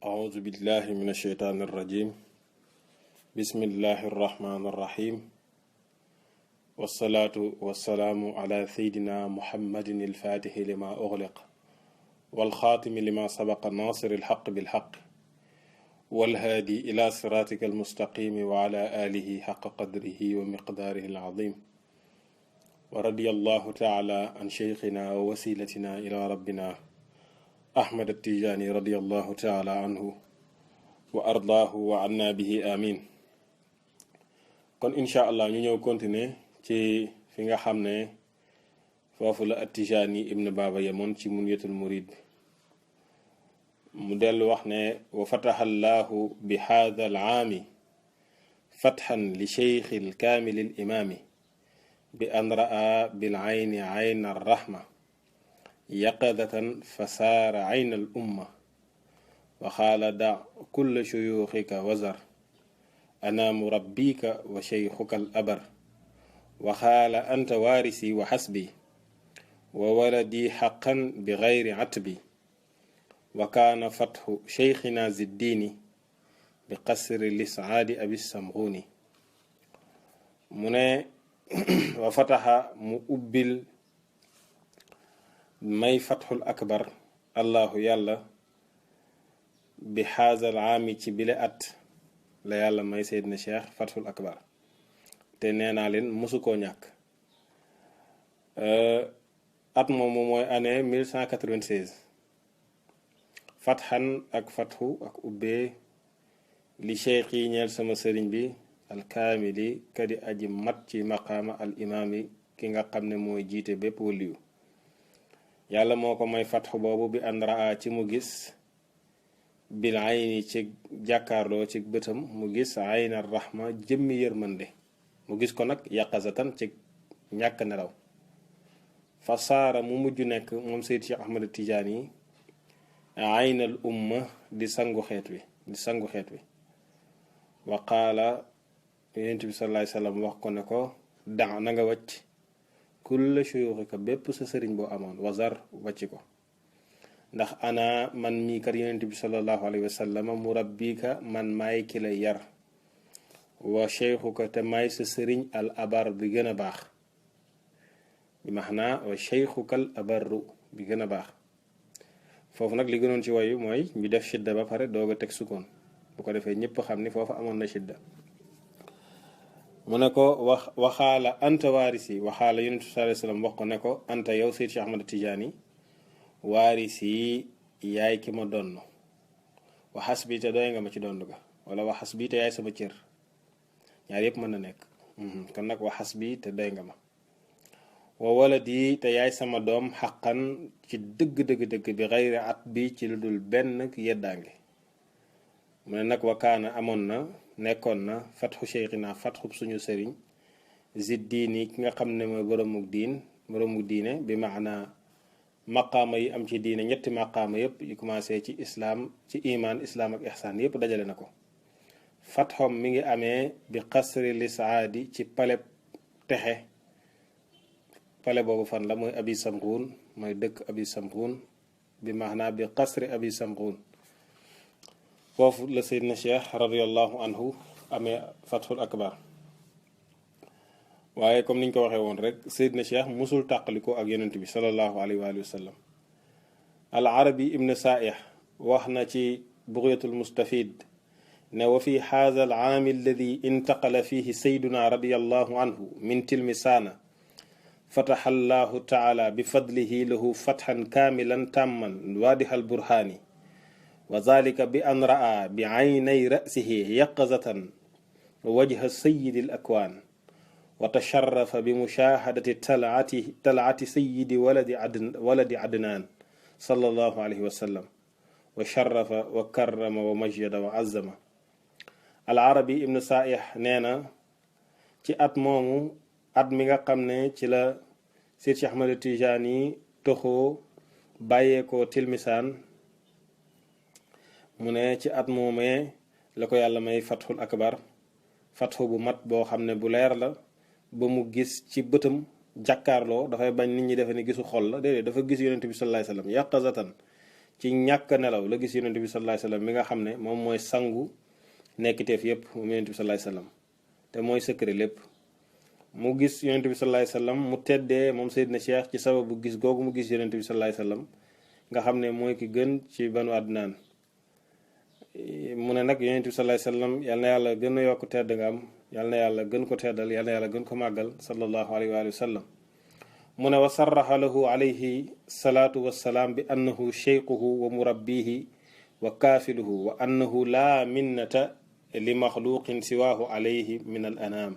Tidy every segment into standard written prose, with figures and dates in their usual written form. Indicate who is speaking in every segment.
Speaker 1: أعوذ بالله من الشيطان الرجيم بسم الله الرحمن الرحيم والصلاة والسلام على سيدنا محمد الفاتح لما أغلق والخاتم لما سبق ناصر الحق بالحق والهادي إلى صراطك المستقيم وعلى آله حق قدره ومقداره العظيم ورضي الله تعالى عن شيخنا ووسيلتنا إلى ربنا أحمد التيجاني رضي الله تعالى عنه وأرضاه وعنا به آمين kon incha allah ñu ñëw continuer ci fi nga xam ne foofu la At-Tijaani ibn Baaba yemoon ci Munyatul Murid mu dellu wax ne wa fataha allahu bi haadha al-aami fathan li cheikh al-kaamil al-imaami bi an raa bil ayni ayna ar-rahma yaqadatan fa saara ayna al-umma wa qaala da kulla shuyuukhika wazar أنا مربيك وشيخك الأبر وقال أنت وارثي وحسبي وولدي حقا بغير عتبي وكان فتح شيخنا ذي الدين بقصر لسعاد أبي السمغوني من وفتح مؤبل مي فتح الأكبر الله يلا بهذا العام تبلأت la yàlla may Seydina Cheikh Fathul Akbar te nee naa leen mosu koo ñàkk at moomu mooy année 1196 fatxan ak fatxu ak ubbee li cheikh yi ñeel sama sëriñ bi alkaamili kadi aji mat ci maqaama al imaami ki nga xam ne mooy jiite bépp waliyu yàlla moo ko may fatxu boobu bi an raa ci mu gis bil ayni ci jàkkaarloo ci bëtam mu gis ayna rahma jëmmi yërmande mu gis ko nag yaqazatan ci ñàkk nelaw fa saara mu mujj nekk moom Seyd Cheikh Ahmad Tijaani aynal umma di sangu xeet wi wa qaala yonent bi sallallahu alayhi wasallam wax ko ne ko da na nga wàcc kulla shuyuuxika bépp sa sëriñ boo amoon wazar wàcc ko ndax ana man mii kat yonent bi sallallahu alayhi wa sallam murabbika man maay ki lay yar wa cheikhuka te maay sa sëriñ al abar bi gën a baax bi maxnaa wa cheikhuka al abarru bi gën a baax foofu nag li gënoon ci wayu mooy ñu def shidda ba pare doog a teg sukkoon bu ko defee ñëpp xam ni foofu amoon na shidda mu ne ko waxaala anta waarisi waxaala yonent bi sallallahu alayhi wa sallam wax ko ne ko anta yow Seyd Cheikh Ahmad Tijaani waarisi yaay ki ma donn waxas bi te doy nga ma ci donn ga wala waxas bi te yaay sama cër ñaar yëpp mën na nekk kon nag waxas bi te doy nga ma wa waladi te yaay sama doom xaqan ci dëgg bi xayri at bi ci lu dul benn yeddaange mu ne nag wakaana amoon na nekkoon na fatxu cheikhina fatxu suñu sëriñ ziddiini ki nga xam ne mooy boromuk diine bi maana maqaama yi am ci diine ñetti maqaama yëpp yu commencé ci islaam ci iman islaam ak ihsaan yëpp dajale na ko fatxom mi ngi amee bi qasri lisaadi ci pale texe pale boobu fan la mooy abi samxuun mooy dëkk abi samxuun bi maanaa bi qasri abi samxuun foofu la seydna cheikh radiallahu anhu amee fatxul akbar waaye comme niñ ko waxee woon rek Seydina Cheikh musul tàqaliko ak yonent bi sallallahu alayhi wa sallam al arabi ibn saaih wax na ci bughyatul mustafid ne wa fi haadha al aam alladi intaqala fihi sayduna radiyallahu anhu min tilmisaana fataha allahu taala bi fadlihi lahu fathan kaamilan tamman waadiha al burhaani wa dhalika bi an raa bi aynay ra'sihi yaqazatan wajha sayyidi al akwaan وتشرف بمشاهدة طلعة سيد ولد عدنان صلى الله عليه وسلم وشرف وكرم ومجد وعزم العربي ابن سائح نينا ci at moomu at mi nga xam ne ci la Seyd Cheikh Ahmad Tijaani toxoo bàyyeekoo tilmisaan mu ne ci at moomee la ko yàlla may fatxul akbar fatxu bu mat boo xam ne bu leer la ba mu gis ci bëtam jàkkaarloo dafay bañ nit ñi defe ni gisu xol la déedéet dafa gis yonent bi sallallahu alayhi wasallam yaqazatan ci ñàkk nelaw la gis yonent bi sallallahu alayhi wasallam mi nga xam ne moom mooy sangu nekkiteef yépp moom yonent bi sallallahu alayhi wasallam te mooy secret lépp. mu gis yonent bi sallallahu alayhi wasallam mu teddee moom Seydina Cheikh ci sababu gis googu mu gis yonent bi sallallahu alayhi wasallam nga xam ne mooy ki gën ci banu Adnaan. mu ne nag yonent bi sallallahu alayhi wasallam yal na yàlla gën a yokk tedd nga am yal na yàlla gën ko teddal yal na yàlla gën ko màggal sallallahu alayhi wa sallam. mu ne wa sarraxa lahu alayhi salaatu wassalaam bi annahu cheykhuhu wa murabbihi wa kaafiluhu wa annahu laa minnata li maxluqin siwaahu alayhi min al anaam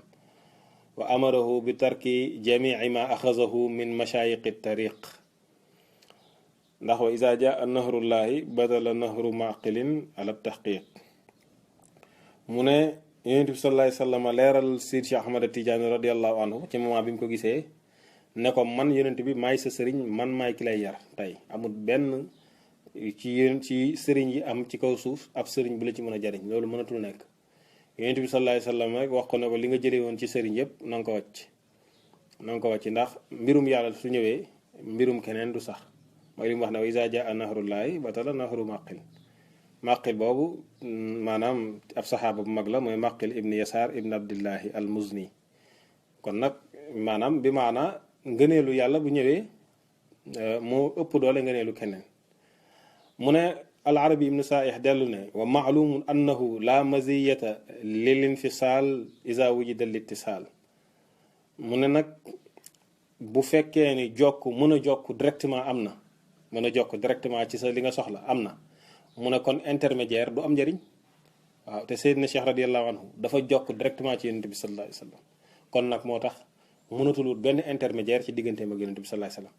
Speaker 1: wa amarahu bi tarki jamici ma axazahu min mashayiqi tariq ndax wa isa jaa nahrullahi badala nahru maqilin ala tahqiq. mu ne yonent bi sallallahu alayhi wa sallam leeral Seydi Cheikh Ahmad Tidiane radiallahu anhu ci moment bi mu ko gisee ne ko man yonent bi maay sa sëriñ man maay ki lay yar tey amul benn ci sëriñ yi am ci kaw suuf ab sëriñ bu la ci mën a jariñ loolu mënatul nekk. yonent bi sallallahu alayhi wa sallam rek wax ko ne ko li nga jëlee woon ci sëriñ yëpp na nga ko wàcc ndax mbirum yàlla su ñëwee mbirum keneen du sax mooy li mu wax ne wa iza jaa nahrullahi batala nahru maqil boobu maanaam ab saxaaba bu mag la mooy maqil ibni yasaar ibn abdillahi al muzni. kon nag maanaam bi maana ngëneelu yàlla bu ñëwee moo ëpp doole ngëneelu keneen. mu ne al arabi ibnu saaih dellu ne wa maalumun annahu la maziyata lil infisaal iza wujida al ittisaal. mu ne nag bu fekkee ni jokk mën a jokk directement am na mën a jokk directement ci sa li nga soxla am na mu ne kon intermédiaire du am njëriñ. waaw te Seydina Cheikh radiallahu anhu dafa jokk directement ci yonent bi sallallahu alayhi wa sallam kon nag moo tax mënatul wut benn intermédiaire ci digganteem ak yonent bi sallallahu alayhi wa sallam.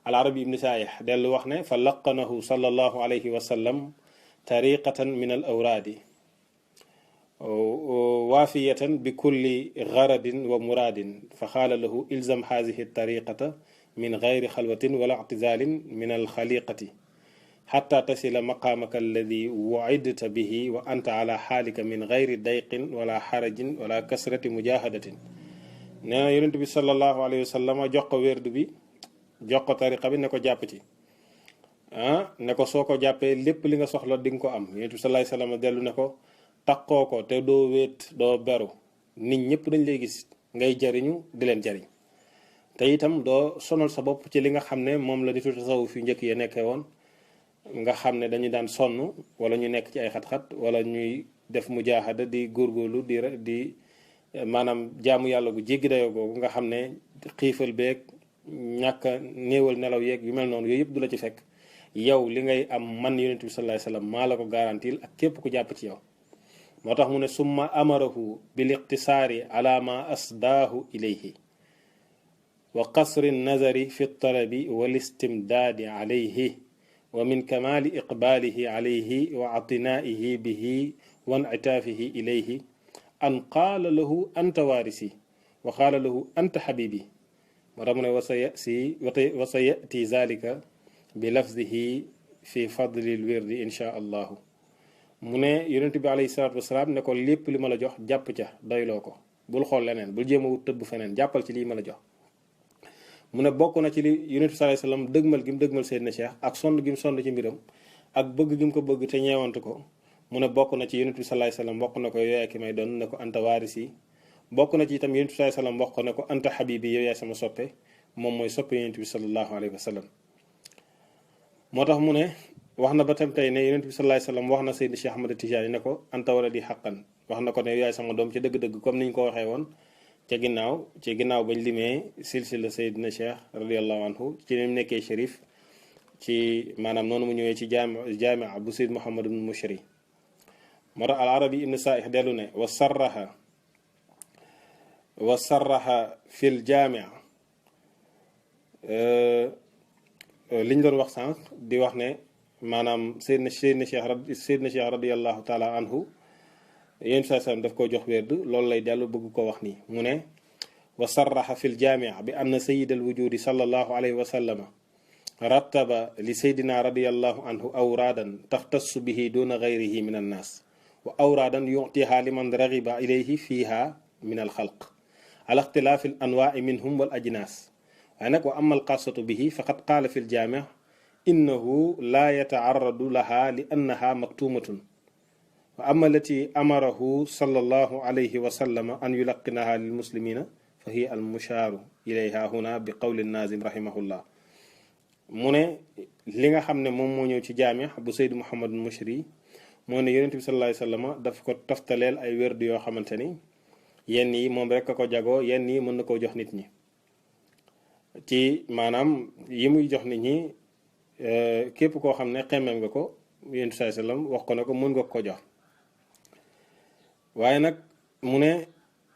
Speaker 1: al arabi ibnu saayih dellu wax ne fa laqanahu sallallahu alayhi wa sallam tariqatan min al awraadi waafiyatan bi kulli garadin wa muraadin fa xaala lahu ilzam haadihi tariqata min gayri xalwatin wala ictizaalin min al xaliqati xatta tasila maqaamaka alladi wucidta bihi wa anta ala xaalika min gayri dayqin wala xarajin wala kasrati mujahadatin. nee na yonent bi sallallahu alayhi wa sallam jox ko wérdu bi jox ko tariqa bi ne ko jàpp ci ne ko soo ko jàppee lépp li nga soxla di nga ko am. yonent bi sallallahu alayhi wa sallam dellu ne ko taqoo ko te doo wéet doo beru nit ñëpp dañ lay gis ngay jariñu di leen jariñ te itam doo sonal sa bopp ci li nga xam ne moom la nitu tasawuf yu njëkk ya nekkee woon nga xam ne dañu daan sonn wala ñu nekk ci ay xat-xat wala ñuy def mujaahada di góorgóorlu di maanaam jaamu yàlla gu jéggi dayoo googu nga xam ne xiifal beeg ñàkk a néewal nelaw yeeg yu mel noonu yooyu yëpp du la ci fekk yow li ngay am man yonent bi sallallahu alayhi wasallam maa la ko garantil ak képp ku jàpp ci yow. moo tax mu ne summa amarahu bil iqtisaari ala ma asdaahu ilayhi wa qasri nazari fi talabi wal istimdaadi alayhi wa min kamaali iqbaalihi alayhi wa atinaa'ihi bihi wa incitaafihi ilayhi an qaala lahu anta waarisi wa qaala lahu anta xabibi. moo tax mu ne wa sa yati zalika bi lafzihi fi fadli lwirdi inchaa allahu. mu ne yonent bi alayhi salaatu wasalaam ne ko lépp li ma la jox jàpp ca doyloo ko bul xool leneen bul jéem a wut tëbb feneen jàppal ci lii ma la jox. mu ne bokk na ci li yonent bi sallallahu alayhi wasallam dëgmal gi mu dëgmal Seydina Cheikh ak sonn gi mu sonn ci mbiram ak bëgg gi mu ko bëgg te ñeewante ko. mu ne bokk na ci yonent bi sallallahu alayhi wasallam bokk na ko yow yaay ki may doon ne ko anta waarisi. bokk na ci itam yonent bi sallallahu alayhi wasallam bokk ne ko anta habibi yow yaay sama soppe moom mooy soppe yonent bi sallallahu alayhi wasallam. moo tax mu ne wax na ba tam tey ne yonent bi sallallahu alayhi wasallam wax na Seydina Cheikh Ahmad Tidiane ne ko anta waladi haqqan wax na ko ne yaay sama doom ci dëgg-dëgg comme niñ ko waxee woon ca ginnaaw bañ limee silsila Seydina Cheikh radiallahu anhu ci ni mu nekkee shérif ci maanaam noonu mu ñëwee ci jaamia bu Seyd Muhammad ibn Mushri. moo tax al arabi ibn saih dellu ne wa sarraha fil jaamia liñ doon wax sànq di wax ne maanaam Seydina Cheikh radiallahu taala anhu yéen saa sallam daf ko jox wérdu loolu lay dellu bëgg ko wax nii mu ne wa sarraxa fi ljamia bi anna sayid alwujudi sallallahu alayhi wa sallama rattaba li saydina radiallahu anhu awraadan taxtassu bihi duna gayrihi min annaas wa awraadan yuctiha liman ragiba ilayhi fiha min alxalq ala ixtilaafi al anwaai minhum wal ajnaas waaye nag wa ama alxaasatu bihi faqad qaala fi ljamia innahu la yataarradu laha li annaha maktumatun wa ama allati amarahu sallallahu alayhi wa sallam an yulaqinaha lil muslimina fa hiya al mushaaru ilayha huna bi qawli nazim rahimahullah. mu ne li nga xam ne moom moo ñëw ci jaami bu Seyd Muhammadul Mushri moo ne yonent bi sallallahu alayhi wa sallam daf ko toftaleel ay wérdu yoo xamante ni yenn yi moom rek a ko jagoo yenn yi mën na koo jox nit ñi ci maanaam yi muy jox nit ñi képp koo xam ne xemmeem nga ko yonent bi sallallahu alayhi wa sallam wax ko ne ko mën nga ko jox. waaye nag mu ne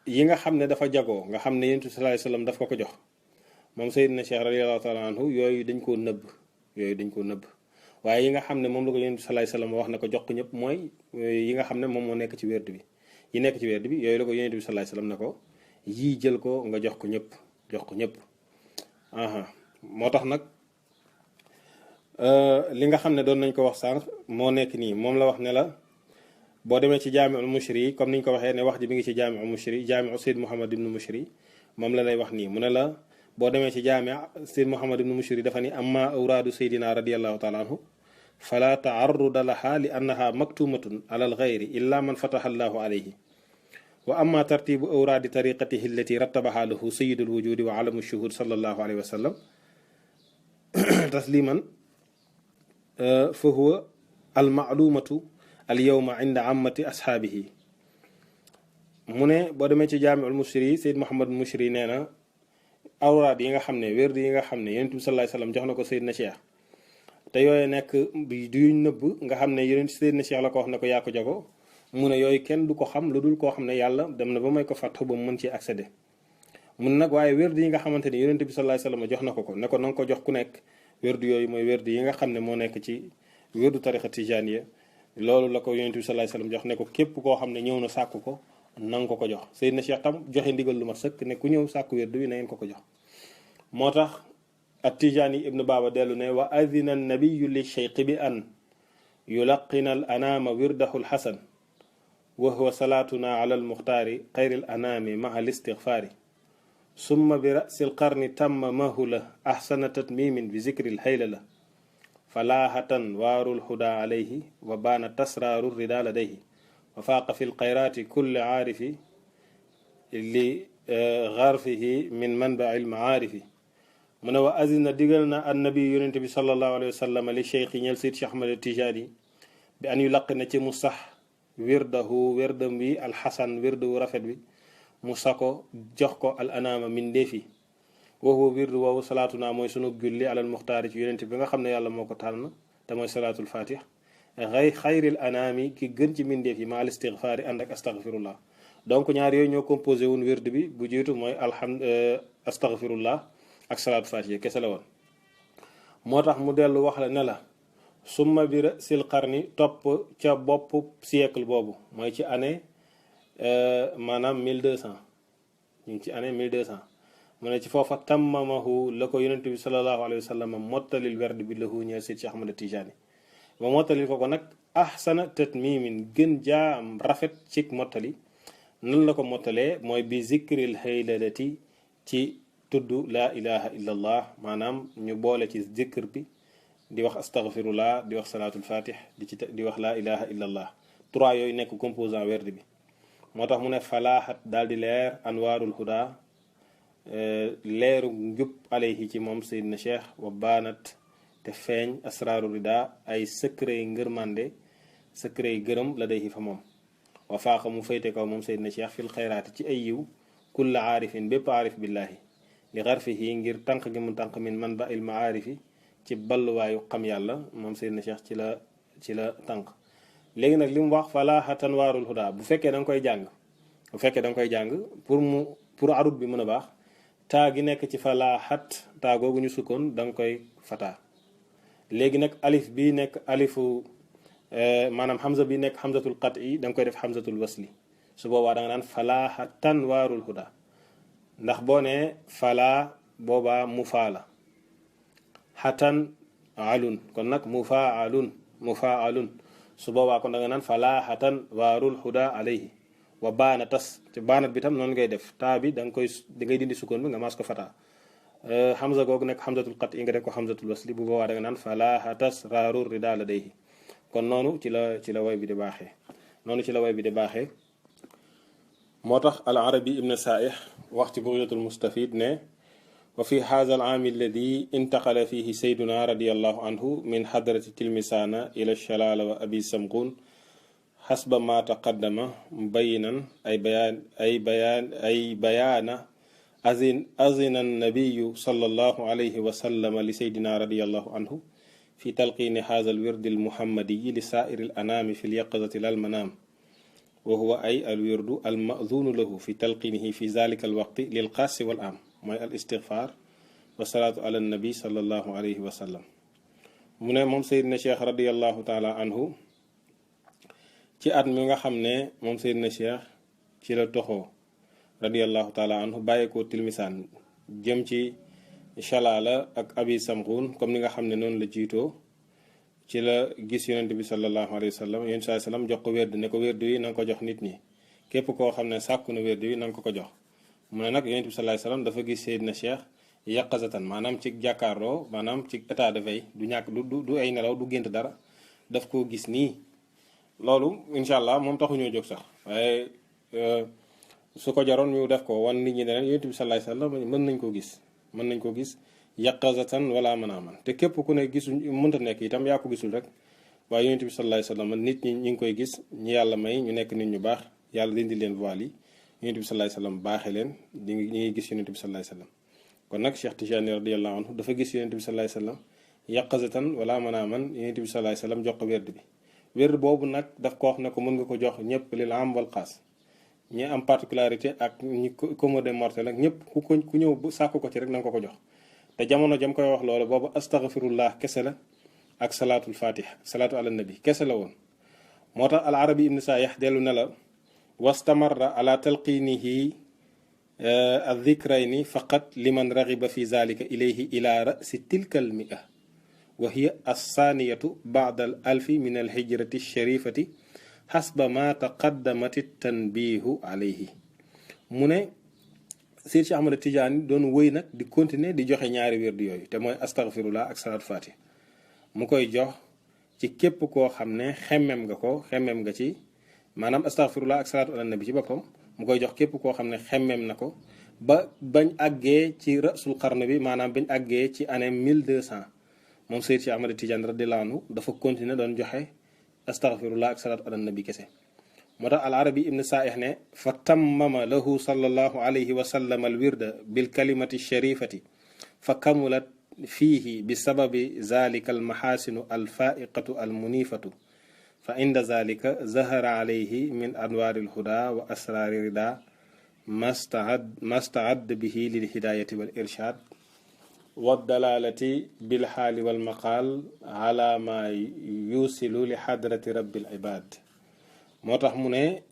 Speaker 1: yi nga xam ne dafa jagoo nga xam ne yonent bi sallallahu alayhi wa sallam daf ko ko jox moom Seydina Cheikh radiyallahu taala anhu yooyu dañ koo nëbb waaye yi nga xam ne moom la ko yonent bi sallallahu alayhi wa sallam wax na ko jox ko ñëpp mooy yi nga xam ne moom moo nekk ci wérd bi yi nekk ci wérd bi yooyu la ko yonent bi sallallahu alayhi wa sallam ne ko yii jël ko nga jox ko ñëpp moo tax nag li nga xam ne doon nañ ko wax sànq moo nekk nii moom la wax ne la boo demee ci jaami'ul mushri comme niñ ko waxee ne wax ji bi ngi ci jaami'ul mushri jaami'u Seyd Muhammad ibn Mushri moom la lay wax nii mu ne la boo demee ci jaami' Seyd Muhammad ibn Mushri dafa ni amma awraadu Seydina radiyallahu taala anhu fala taarruda laha li annaha maktumatun ala alxayri illa man fataha allahu alayhi wa amma tartibu awraadi tariqatihi allati rattabaha lahu sayidul wujudi wa alamu shuhud sallallahu alayhi wa sallam tasliman fa huwa almaalumatu alyawma inda ammati ashaabihi. mu ne boo demee ci jaami'ul mushri Seyd Muhammad Mushri nee na awraad yi nga xam ne wérd yi nga xam ne yonent bi sallallahu alayhi wa sallam jox na ko Seydina Cheikh te yooyu nekk du yuñ nëbb nga xam ne yonent Seydina Cheikh la ko wax ne ko yaa ko jago mu ne yooyu kenn du ko xam lu dul koo xam ne yàlla dem na ba may ko fàttu ba mu mën ci accéder. mu ne nag waaye wérd yi nga xamante ni yonent bi sallallahu alayhi wa sallam jox na ko ne ko na nga ko jox ku nekk wérd yooyu mooy wérd yi nga xam ne moo nekk ci wérdu tarixa tijaaniya loolu la ko yonent bi sallallahu alayhi wa sallam jox ne ko képp koo xam ne ñëw na sàkku ko nanga ko jox. Seydina Cheikh tam joxe ndigal lu ma sëkk ne ku ñëw sàkku wérdu bi na ngeen ko jox. moo tax at-Tijaani ibnu Baaba dellu ne wa adina an-nabiyyu li cheikh bi an yulaqina al anaama wirdahu al-hasan wa huwa salaatuna ala al-muxtaari xayri al-anaami ma'a al-istigfaari summa bi ra'si al-qarni tamma mahula ahsana tatmimin bi zikri al-hayla la falahatan waarul huda alayhi wa baana tasraaru rida ladayhi wa faaqa fi al-xayraati kulli aarifi li garfihi min manba'i al-maarifi. mu ne wa azina digal na annabi yonente bi sallallahu alayhi wa sallam li cheikh yi ñel Seyd Cheikh Ahmad Tijaani bi an yu laq na ci mu sax wirdahu wirdam bi alxasan wirdu wu rafet bi mu sako jox ko al anaama min ndeefi woowu wirdu woowu salaatu naa mooy sunu julli alal muxtaari ci yonente bi nga xam ne yàlla moo ko tànn te mooy salaatul fatih xayril anaami ki gën ci mindeef yi ma al istigfaari ànd ak astaghfirullah. donc ñaar yooyu ñoo composé woon wird bi bu jiitu mooy astaghfirullah ak salaatu fatiha kese la woon. moo tax mu dellu wax la ne la summa bi sil qarni topp ca bopp siècle boobu mooy ci année maanaam 1200 ñu ngi ci année 1200 mu ne ci foofa tammamahu la ko yonent bi sallallahu alayhi wa sallam mottalil werd bi lahu ñeel Seyd Cheikh Ahmad Tijaani ba mottalil ko nag ahsana tatmimin gën jaa am rafet ci mottali. nan la ko mottalee mooy bi zikril haylalati ci tudd laa ilaha illa allah maanaam ñu boole ci zikr bi di wax astaghfirullah di wax salaatul fatih di wax laa ilaha illa allah. trois yooyu nekk composant werd bi. moo tax mu ne falaaxat daal di leer anwaarul huda leeru njub alayhi ci moom Seydina Cheikh wa baanat te feeñ asraaru rida ay secret yi ngërmande secret yi gërëm la day fa moom. wa faaqa mu fayte kaw moom Seydina Cheikh fil xayraati ci ay yiw kulla aarifin bépp aarif billaahi li xarfihi ngir tànq gi mu tànq min man ba il maarifi ci balluwaayu xam yàlla moom Seydina Cheikh ci la tànq. léegi nag li mu wax falaaxa anwaarul huda bu fekkee da nga koy jàng pour arut bi mën a baax taa gi nekk ci falaaxat taa googu ñu sukkoon da nga koy fataa. léegi nag alif bi nekk alifu maanaam hamza bi nekk hamzatul qat'i da nga koy def hamzatul wasli su boobaa da nga naan falaaxa tanwaarul huda ndax boo nee falaa boobaa mufaala xatan alun kon nag mufaalun su boobaa kon da nga naan falaaxa tanwaarul huda alayhi wa baana tas te baanat bi tam noonu ngay def taa bi da ngay dindi sukkoon bi nga maas ko fataa hamza googu nekk hamzatul qat nga def ko hamzatul wasli bu boobaa da nga naan fala tasgharu rida ladayhi kon noonu ci la way bi di baaxee moo tax al arabi ibn saih wax ci bughyatul mustafid ne wa fi hadha al aam alladi intaqala fihi sayduna radiyallahu anhu min hadrati tilmisana ila shalala wa abi samghun hasba ma taqaddama mubayyinan ay bayaana azina annabiyu sallallahu alayhi wa sallam li saydina radiyallahu anhu fi talqini hadha al wird al muhammadi li sa'ir al anami fi al yaqظati lal manam wa huwa ay al wirdu al ma'zunu lahu fi talqinihi fi zalika al waqti lil xaasi wal am mooy al istighfar wa salaatu ala nabi sallallahu alayhi wa sallam mu ne moom Seydina Cheikh radiyallahu taala anhu ci at mi nga xam ne moom Seydina Cheikh ci la toxoo radiyallahu taala anhu bàyyeekoo tilmisaan jëm ci Shalaala ak abi samghun comme ni nga xam ne noonu la jiitoo ci la gis yonent bi sallallahu alayhi wa sallam yonent saa sallam jox ko wérd ne ko wérd wi na nga ko jox nit ñi képp koo xam ne sàkku na wérd wi na nga ko jox mu ne nag yonent bi sallallahu alayhi wa sallam dafa gis Seydina Cheikh yaqazatan maanaam ci jàkkaarloo maanaam ci état de veille du ñàkk du ay nelaw du gént dara daf koo gis nii loolu incha allah moom taxuñoo jóg sax waaye su ko jaroon ñu def ko wan nit ñi ne leen yonent bi sallallahu alayhi wa sallam mën nañ koo gis yaqazatan wala manaaman te képp ku ne gisul mënta nekk itam yaa ko gisul rek waaye yonent bi sallallahu alayhi wasallam nit ñi ñu ngi koy gis ñi yàlla may ñu nekk nit ñu baax yàlla dindi leen voile yi yonent bi sallallahu alayhi wasallam baaxee leen ñi ngi gis yonent bi sallallahu alayhi wasallam kon nag Cheikh Tijani radiyallahu anhu dafa gis yonent bi sallallahu alayhi wasallam yaqazatan wala manaaman yonent bi sallallahu alayhi wasallam jox ko werd bi werd boobu nag daf ko wax ne ko mën nga ko jox ñëpp lil am wal xaas ñi am particularité ak ñi commode mortel ak ñëpp ku ñëw bu sàkku ko ci rek na nga ko jox te jamono jam koy wax loolu boobu astaghfirullah kese la ak salaatul fatiha salaatu ala nabi kese la woon moo tax al arabi ibn saih dellu ne la wastamarra ala talqinihi adhikrayni faqat liman raghiba fi zalika ilayhi ila ra'si tilka al mi'a wa hiya as-saniyatu ba'da al alfi min al hijrati sharifati hasba ma taqaddamat at-tanbihu alayhi mu ne Seydi Cheikh Ahmad Tidiane doon wëy nag di continuer di joxe ñaari wérdu yooyu te mooy astaghfirullah ak salaatu fatih mu koy jox ci képp koo xam ne xemmem nga ci maanaam astaghfirullah ak salaatu ala nabi ci boppam mu koy jox képp koo xam ne xemmem na ko ba bañ àggee ci rasul qarn bi maanaam bañ àggee ci année 1200 moom Seydi Cheikh Ahmad Tidiane radiyallahu anhu dafa continuer doon joxe astaghfirullah ak salaatu ala nabi kese moo tax al arabi ibn saih ne fa tammama lahu sallallahu alayhi wa sallam al wirda bil kalimati sharifati fa kamulat fiihi bi sababi zalika al mahasinu al faiqatu al munifatu fa inda zalika zahara alayhi min anwaari al huda wa asrari rida mastaad bihi lil hidayati wal irshad wa dalalati bil haali wal maqal ala ma yusilu li hadrati rabbil ibad moo tax mu ne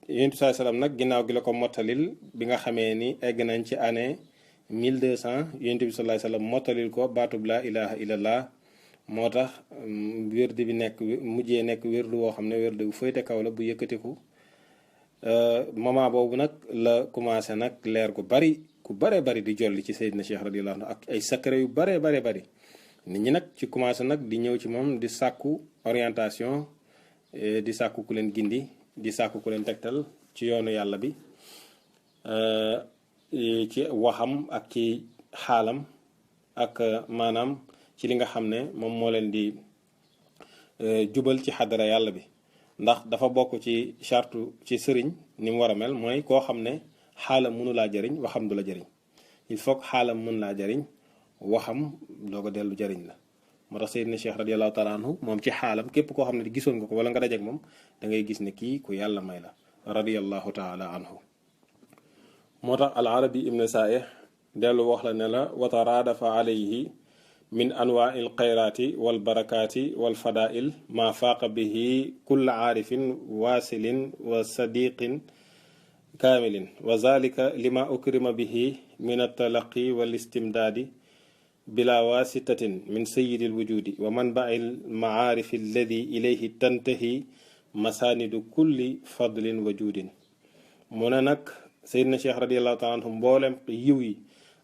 Speaker 1: yonent bi sallallahu alayhi wasallam nag ginnaaw gi la ko mottalil bi nga xamee ni egg nañ ci année 1200 yonent bi sallallahu alayhi wasallam mottalil ko baatub laa ilaha illallah moo tax wérdu bi mujjee nekk wérdu woo xam ne wérdu bu fayte kaw la bu yëkkatiku moment boobu nag la commencé nag leer gu bare di jolli ci Seydina Cheikh radiyallahu anhu ak ay secret yu bare bari nit ñi nag ci commencé nag di ñëw ci moom di sàkku orientation di sàkku ku leen gindi di sàkku ku leen tegtal ci yoonu yàlla bi ci waxam ak ci xaalam ak maanaam ci li nga xam ne moom moo leen di jubal ci xadara yàlla bi ndax dafa bokk ci chartu ci sëriñ ni mu war a mel mooy koo xam ne xaalam mënu laa jariñ waxam du la jariñ il faut que xaalam mën laa jariñ waxam doo ko dellu jariñ la moo tax Seydina Cheikh radiyallahu taala anhu moom ci xaalam képp koo xam ne gisoon nga ko wala nga dajeek moom da ngay gis ne kii ku yàlla may la radiyallahu taala anhu moo tax al arabi ibn saih dellu wax la ne la wataraadafa alayhi min anwaai l xayraati wal barakaati wal fadail ma faaqa bihi kulla aarifin waasilin wa sadiqin kaamilin wa zalika lima ukrima bihi min altalaqi wal istimdaadi bila wasitatin min sayidi lwujudi wa manbai lmaarifi alladi ilayhi tantahi masaanidu kulli fadlin wa juudin mu ne nag Seydina Cheikh radiallahu taala anhu mboolem yiw yi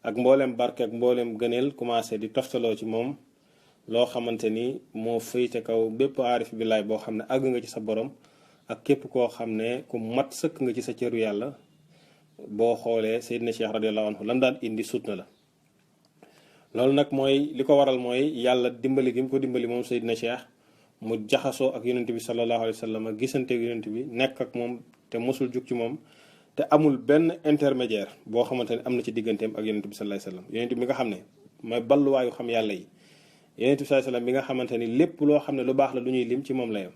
Speaker 1: ak mboolem barke ak mboolem gëneel commencé di toftaloo ci moom loo xamante ni moo féete kaw bépp aarif billaay boo xam ne àgg nga ci sa borom ak képp koo xam ne ku mat sëkk nga ci sa cëru yàlla. boo xoolee Seydina Cheikh radiyallahu anhu lam daan indi sut na la loolu nag mooy li ko waral mooy yàlla dimbali gi mu ko dimbali moom Seydina Cheikh mu jaxasoo ak yonent bi sallallahu alayhi wa sallam gisante ak yonent bi nekk ak moom te mosul jug ci moom te amul benn intermédiaire boo xamante ne am na ci digganteem ak yonent bi sallallahu alayhi wa sallam yonent bi nga xam ne mooy balluwaayu xam yàlla yi yonent bi sallallahu alayhi wa sallam bi nga xamante ni lépp loo xam ne lu baax la lu ñuy lim ci moom la yam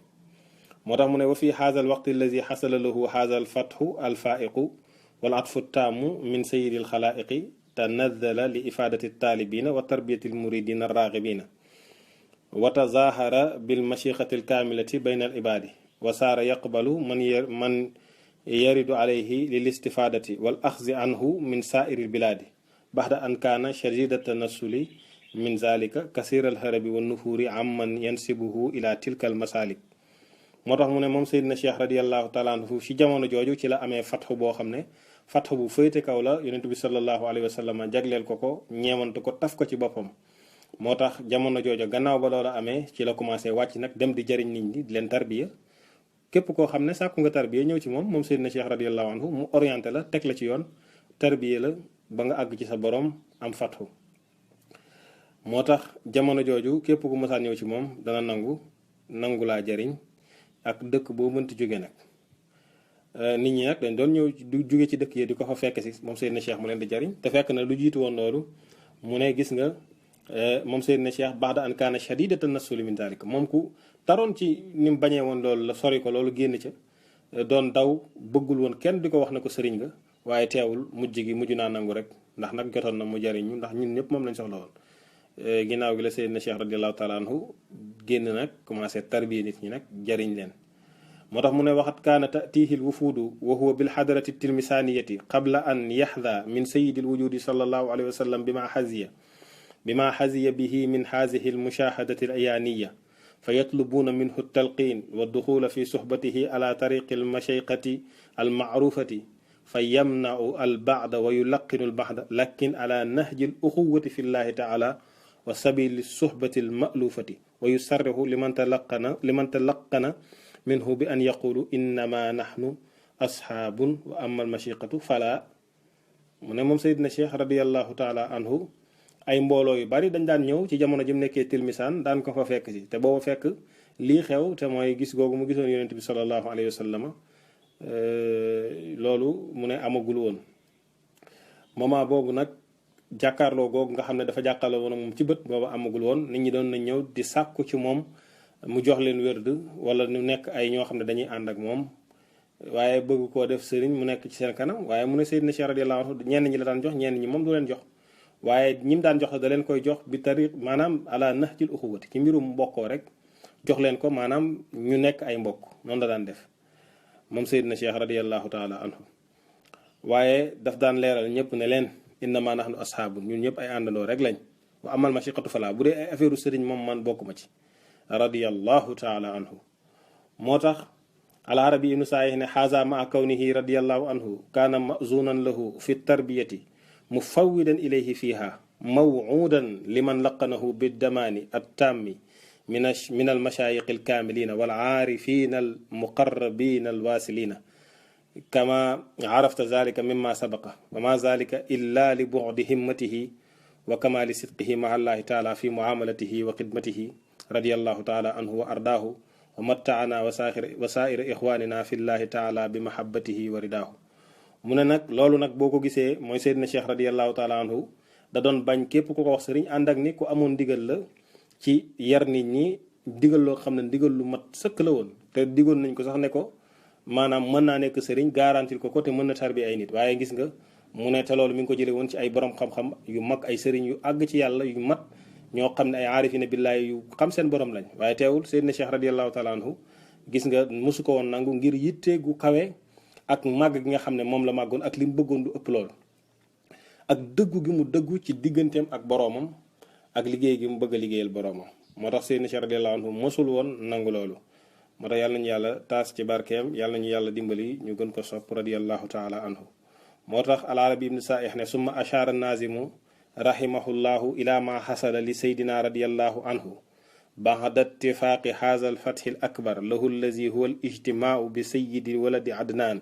Speaker 1: moo tax mu ne wa fi haza al waqti allazi xasala lahu haza al fathu al faiqu wal atfu taamu min sayidi al xalaiqi tanazala li ifadati taalibina wa tarbiyati al muridina arraxibina wa tazahara bil machiqati al kamilati bayna al ibadi wa saara yaqbalu man yaridu alayhi lil istifadati wal axzi anhu min saairi al biladi baxda an kaana shadida tanassuli min zalika kasira al harabi wa nufuuri amman yansibuhu ila tilka al masalik moo tax mu ne moom Seydina Cheikh radiallahu taala anhu ci jamono jooju ci la amee fatxu boo xam ne fatxu bu féete kaw la yonent bi sallallahu alayhi wa sallam jagleel ko ñeemantu ko taf ko ci boppam moo tax jamono jooju gannaaw ba loola amee ci la commencé wàcc nag dem di jariñ nit ñi di leen tarbiya képp koo xam ne sàkku nga tarbiya ñëw ci moom Seydina Cheikh radiallahu anhu mu orienté la teg la ci yoon tarbiya la ba nga àgg ci sa borom am fatxu moo tax jamono jooju képp ku mosaan ñëw ci moom dana nangu laa jariñ ak dëkk boo mënti jóge nag nit ñi nag dañ doon ñëw du jóge ci dëkk yi di ko fa fekk si moom Seydina Cheikh mu leen di jariñ te fekk na lu jiitu woon loolu mu ne gis nga moom Seydina Cheikh baxda an kaana shadidatan nasuli min daalika moom ku taroon ci ni mu bañee woon loolu la sori ko loolu génn ca doon daw bëggul woon kenn di ko wax ne ko sëriñ nga waaye teewul mujj naa nangu rek ndax nag jotoon na mu jariñ ñu ndax ñun ñëpp moom lañ soxla woon ginnaaw gi la Seydina Cheikh radiallahu taala anhu génn nag commencé tarbiya nit ñi nag jariñ leen moo tax mu ne waxat kaana tatihi lwufuudu wa huwa bilxadarati tilmisaniyati qabla an yaxda min sayidi lwujudi sallallahu alayhi wa sallam bima xaziya bihi min hazihi almushahadati alayaaniya fa yatlubuuna minhu altalqin walduxula fi suxbatihi ala tariqi almashayqati almaarufati fa yamnau albacda wa yulaqinu albacda lakin ala nahji aluxuwati fi llahi taala wa sabili suxbati almalufati wa yusarrixu liman talaqana minhu bi an yaqulu innama nahnu asxaabun wa ama almashiqatu fala mu ne moom Seydina Cheikh radiallahu taala anhu ay mbooloo yu bari dañ daan ñëw ci jamono ji mu nekkee tilmisaan daan ko fa fekk si te booba fekk lii xew te mooy gis googu mu gisoon yonent bi sallallahu alayhi wa sallam loolu mu ne amagul woon moment boobu nag jàkkaarloo googu nga xam ne dafa jàkkaarloo woon moom ci bët booba amagul woon nit ñi doon nañ ñëw di sàkku ci moom mu jox leen wérd wala ñu nekk ay ñoo xam ne dañuy ànd ak moom waaye bëgg koo def sëriñ mu nekk ci seen kanam waaye mu ne Seydina Cheikh radiyallahu anhu ñenn ñi la daan jox ñenn ñi moom du leen jox waaye ñim daan jox da leen koy jox bi tariq maanaam ala nahjil uxuwati ci mbirum mbokkoo rek jox leen ko maanaam ñu nekk ay mbokk noonu la daan def moom Seydina Cheikh radiyallahu taala anhu waaye daf daan leeral ñëpp ne leen innama nahnu ashaabun ñun ñëpp ay àndandoo rek lañ wa amal mashiqatu fala bu dee ay affaire sëriñ moom man bokk ma ci radiyallahu taala anhu moo tax al-Arabi ibnu Saayih ne xaaza maa kawnihi radiyallahu anhu kaana mazunan lahu fi tarbiyati mufawwidan ilayhi fiha mawcuudan liman laqanahu biddamaani attaami min almashayiqi alkaamilina walcaarifina almuqarrabina alwasilina kama carafta zalika mima sabaqa wa ma zalika illa li bucdi himmatihi wa kamali sidqihi maa allahi taala fi muamalatihi wa xidmatihi radiyallahu taala anhu wa ardaahu wa mattaana wa saa'ira ixwaanina fi llahi taala bi mahabbatihi wa ridaahu mu ne nag loolu nag boo ko gisee mooy Seydina Cheikh radiyallahu taala anhu da doon bañ képp ku ko wax sëriñ ànd ak ni ku amoon ndigal la ci yar nit ñi digal loo xam ne ndigal lu mat sëkk la woon te digoon nañ ko sax ne ko maanaam mën naa nekk sëriñ garantil ko te mën na tarbi ay nit waaye gis nga mu ne te loolu mi ngi ko jële woon ci ay borom xam-xam yu mag ay sëriñ yu àgg ci yàlla yu mat ñoo xam ne ay aarifina billaay yu xam seen borom lañ waaye teewul Seydina Cheikh radiyallahu taala anhu gis nga mosu ko woon nangu ngir yitte gu kawe ak màgg gi nga xam ne moom la màggoon ak li mu bëggoon lu ëpp loolu ak dëggu gi mu dëggu ci digganteem ak boroomam ak liggéey gi mu bëgg a liggéeyal boroomam moo tax Seydina Cheikh radiyallahu anhu mosul woon nangu loolu moo tax yàlla nañu yàlla taas ci barkeem yàlla nañu yàlla dimbali ñu gën ko sopp radiyallahu taala anhu moo tax al-Arabi ibnu Saih ne summa ashara nazimu rahimahullahu ila ma xasala li saydina radiallahu anhu بعد اتفاق هذا الفتح الأكبر له الذي هو الاجتماع بسيد ولد عدنان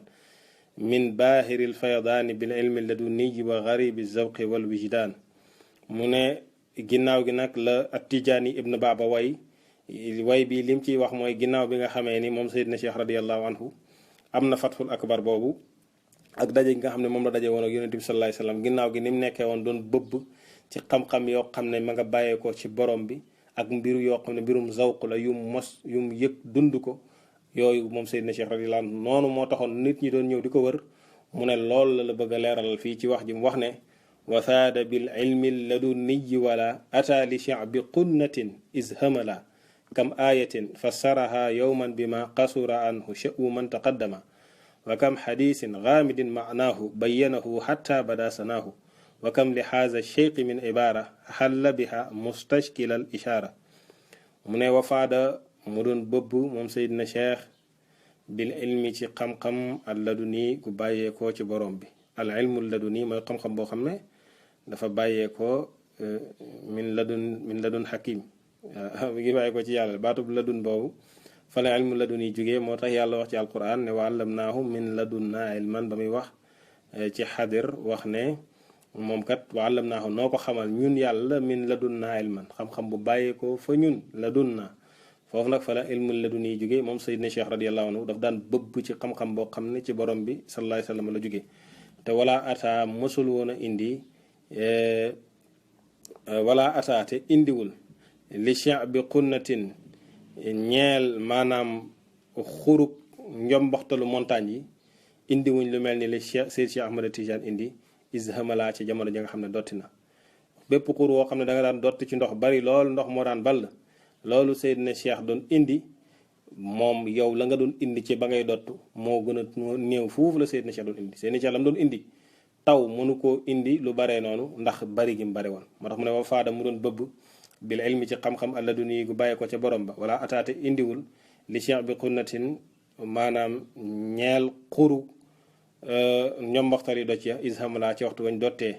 Speaker 1: من باهر الفيضان بالعلم اللدني وغريب الذوق والوجدان من ginnaaw gi nag la At-Tijaani ibn Baba way bi lim ciy wax mooy ginnaaw bi nga xamee ni moom Seydina Cheikh radiallahu anhu am na fathul akbar boobu ak daje gi nga xam ne moom la daje woon ak yonent bi sallallahu alayhi wasallam ginnaaw gi ni mu nekkee woon doon bëbb ci xam-xam yoo xam ne ma nga bàyyeekoo ci borom bi ak mbiru yoo xam ne mbirum zawq la yum mos yum yëg dund ko yooyu moom Seydina Cheikh radiyallahu anhu noonu moo taxoon nit ñi doon ñëw di ko wër mu ne lool la bëgg a leeralal fii ci wax ji mu wax ne wasaada bil ilmi ladunniyi wala ata li sha'bi qunnatin izhamala kam ayatin fassaraha yawman bima qasura anhu sha'u man taqaddama wa kam hadisin ghamidin ma'nahu bayyanahu hatta bada sanahu wa kam li haza sheyqi min ibara xalla biha mustashkil al ishara mu ne wafaada mu doon bëbb moom Seydina Cheikh bil ilmi ci xam-xam al laduni gu bàyyeekoo ci borom bi al ilmu laduni mooy xam-xam boo xam ne dafa bàyyeekoo min ladun hakim mi ngi bàyyeekoo ci yàlla baatub ladun boobu fa la ilmu laduni jógee moo tax yàlla wax ci alquran ne wa allamnaahu min ladunna ilman ba muy wax ci xadir wax ne moom kat wa allamnaahu noo ko xamal ñun yàlla min ladunna ilman xam-xam bu bàyyeekoo fa ñun ladunna foofu nag fa la ilmu laduni jógee moom Seydina Cheikh radiyallahu anhu daf daan bëbb ci xam-xam boo xam ne ci borom bi sallallahu alayhi wa sallam la jógee te wala ata mësul woon a indi wala ataate indiwul li cheikh bi xunnatin ñeel maanaam xuruk njomboxtalu montagne yi indiwuñ lu mel ni li Seyd Cheikh Ahmad Tidiane indi izhamala ci jamono ji nga xam ne dotti na bépp xur woo xam ne da nga daan dotti ci ndox bari lool ndox moo daan ball loolu Seydina Cheikh doon indi moom yow la nga doon indi ci ba ngay dottu moo gën a néew foofu la Seydina Cheikh doon indi Seydina Cheikh la mu doon indi taw mënu koo indi lu baree noonu ndax bari gi mu bari woon moo tax mu ne wa faada mu doon bëbb bil ilmi ci xam-xam alladuni gu bàyyee ko ca borom ba wala ataate indiwul li cheikh bi xunnatin maanaam ñeel xuru ñomboxtali do ci ishamala ci waxtu wañ dottee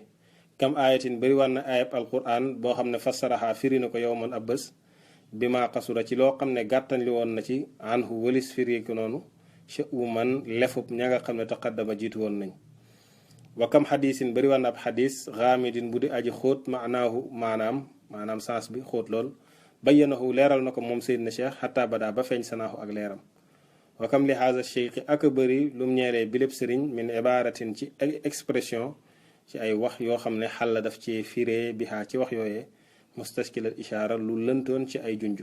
Speaker 1: kam ayatin bari war na ayab alquran boo xam ne fassaraha firi na ko yow man ab bés bi maa xasura ci loo xam ne gàttan li woon na ci anhu walis firi ko noonu cha'u man lefub ña nga xam ne taqaddama jiitu woon nañ wa kam xadisin bari war na ab xadis xaamidin bu di aji xóot maanaam sens bi xóot lool bayyanahu leeral na ko moom Seydina Cheikh xataa badaa ba feeñ sanaahu ak leeram wa kam li haza cheikh ak bëri lu mu ñeeree bilép sëriñ min ibaratin ci expression ci ay wax yoo xam ne xalla daf ci firee bihaa ci wax yooyee mustashkilal ishaara lu lëntoon ci ay junj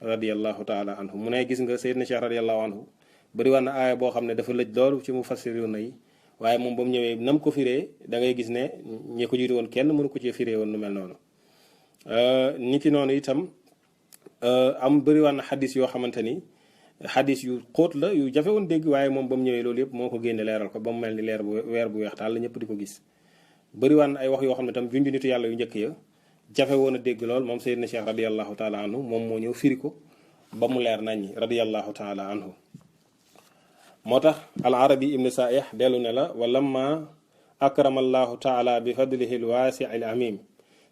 Speaker 1: radiallahu taala anhu mu ne gis nga Seydina Cheikh radiallahu anhu bëri war na aaya boo xam ne dafa lëj loolu ci mu fassiruna yi waaye moom ba mu ñëwee nam ko firee da ngay gis ne ñi ko jiitu woon kenn mënu ko ci firee woon nu mel noonu nit ki noonu itam am bëri waan na xadis yoo xamante ni xadis yu xóot la yu jafe woon dégg waaye moom ba mu ñëwee loolu yëpp moo ko génne leeral ko ba mu mel ni weer bu weex taal la ñëpp di ko gis bëri waan na ay wax yoo xam ne tam junj nitu yàlla yu njëkk ya jafe woon a dégg lool moom Seydina Cheikh radiallahu taala anhu moom moo ñëw firi ko ba mu leer nañ ñi radiallahu taala anhu moo tax al arabi ibnu saih dellu ne la wa lamma akrama allahu taala bi fadlihi al waasi al amim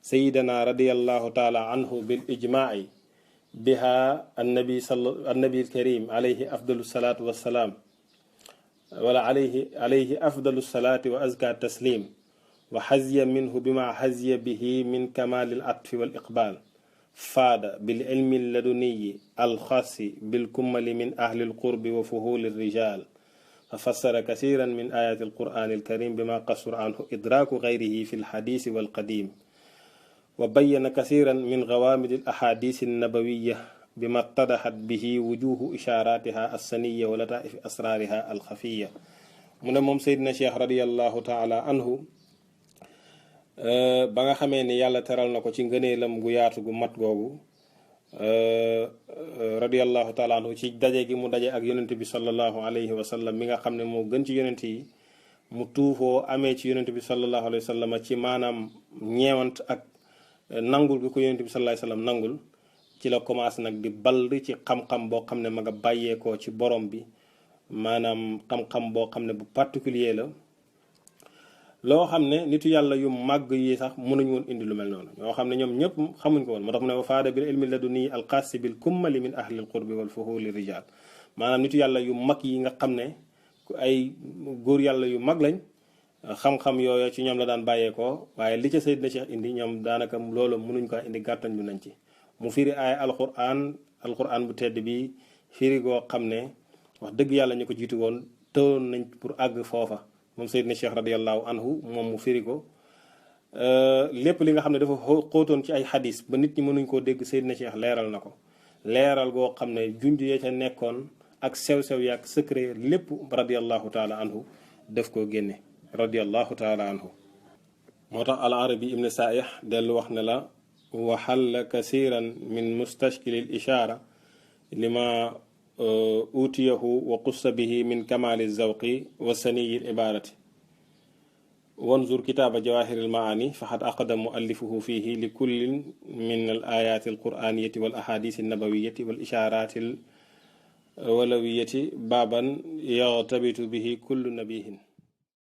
Speaker 1: sayidana radiallahu taala anhu bil ijmaai biha annabi alkarim alayhi afdalu salatu wassalaam wala alayhi afdalu salati wa azka taslim wa xaziya minhu bima xaziya bihi min kamali al atfi wal iqbal faada bil ilmi alladuniyi alxasi bilkummali min ahli alqurbi wa fuhuli alrijal ففسر كثيرا من آيات القرآن الكريم بما قصر عنه إدراك غيره في الحديث والقديم وبين كثيرا من غوامض الأحاديث النبوية بما اتضحت به وجوه إشاراتها السنية ولطائف أسرارها الخفية من موم سيدنا شيخ رضي الله تعالى عنه ba nga xamee ni yàlla teral na ko ci ngëneelam gu yaatu gu mat googu radiyallahu taala anhu ci daje gi mu daje ak yonent bi sallallahu alayhi wa sallam mi nga xam ne moo gën ci yonent yi mu tuufoo amee ci yonent bi sallallahu alayhi wa sallam ci maanaam ñeewant ak nangul gi ko yonent bi sallallahu alayhi wa sallam nangul ci la commencé nag di ball ci xam-xam boo xam ne ma nga bàyyeekoo ci borom bi maanaam xam-xam boo xam ne bu particulier la loo xam ne nitu yàlla yu màgg yi sax mënuñ woon indi lu mel noonu ñoo xam ne ñoom ñëpp xamuñ ko woon moo tax mu ne wa faada bil ilmi laduni alqaasi bil kummali min ahli alqurbi wal fuhuli rijal maanaam nitu yàlla yu mag yi nga xam ne ay góor yàlla yu mag lañ xam-xam yooyu ci ñoom la daan bàyyeekoo waaye li ca Seydina Cheikh indi ñoom daanaka loolu mënuñ ko indi gàttañ lu nañ ci mu firi ay alquran bu tedd bi firi goo xam ne wax dëgg yàlla ñu ko jiitu woon tëwoon nañ pour àgg foofa moom Seydina Cheikh radiallahu anhu moom mu firi ko lépp li nga xam ne dafa xóotoon ci ay xadis ba nit ñi mënuñ koo dégg Seydina Cheikh leeral na ko leeral goo xam ne junj ya ca nekkoon ak sew-sew yaak secret lépp radiallahu taala anhu def koo génne radiallahu taala anhu moo tax al arabi ibn saih dellu wax ne la waxalla kasiran min mustashkili l ishaara lima utiyahu wa qussa bihi min kamali zawqi wa saniyi l ibarati wanzur kitaaba jawahir al maani faqad aqada muallifuhu fihi li kullin min al ayati al quraniyati wal ahadith al nabawiyati wal isharati al walawiyati baaban yartabitu bihi kullu nabihin